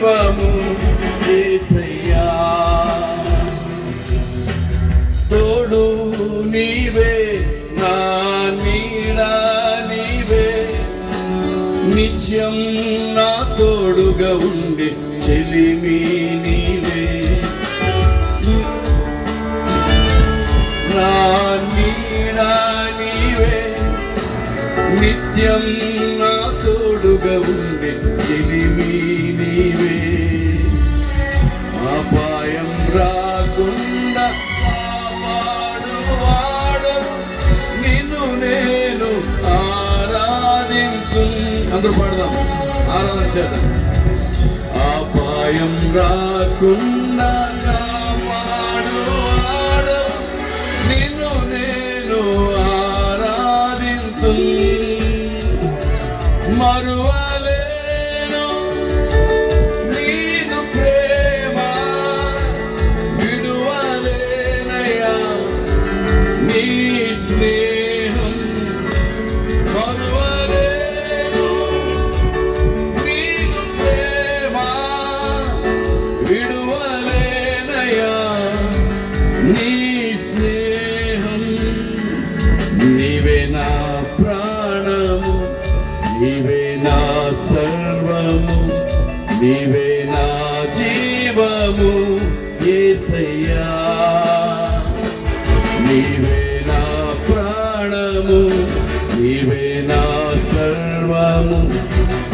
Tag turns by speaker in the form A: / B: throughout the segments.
A: జీవము యేసయ్యా, తోడు నీవే నా నీడ నీవే, నిత్యం నా తోడుగా ఉండే చెలిమి నీవే, నా నీడ నీవే, నిత్యం నా తోడుగా ఉండే చెలిమి నీవే, అపాయం రాకుండా కాపాడువాడు నిన్ను నేను ఆరాధించు. అందరూ పాడదాం, ఆరాధన చేద్దాం. అపాయం రాకుండా కాపాడువాడు నిన్ను నేను ఆరాధించు. మరువలేను నీదు ప్రేమ, విడువలేనయ్యా నీ స్నేహం. మరువలేను నీదు ప్రేమ, విడువలేనయ్యా నీ స్నేహం. నీవే నా ప్రాణము, నీవే నా సర్వము, నీవే నా జీవము యేసయ్యా, నీవే నా ప్రాణము, నీవే నా సర్వము,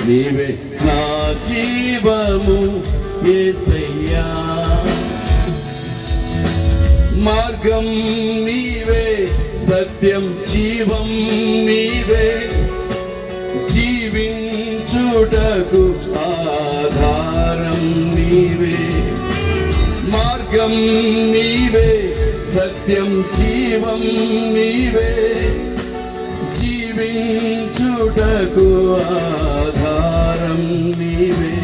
A: నీవే నా జీవము యేసయ్యా. మార్గం నీవే, సత్యం జీవం నీవే, జీవించుటకు ఆధారం నీవే. మార్గం నీవే, సత్యం జీవం నీవే, జీవించుటకు ఆధారం నీవే.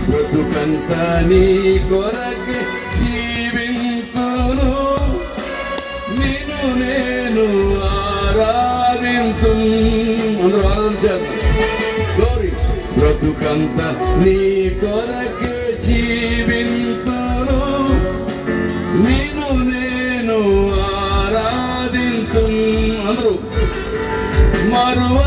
A: బ్రతుకంత నీ కొరకే జీవింతును, నిన్ను నేను ఆరాధింతు. అందరూ ఆరాధన చేద్దాం. గ్లోరీ. బ్రతుకంత నీ కొరకే జీవింతును, నిన్ను నేను ఆరాధింతు. అందరూ మరువ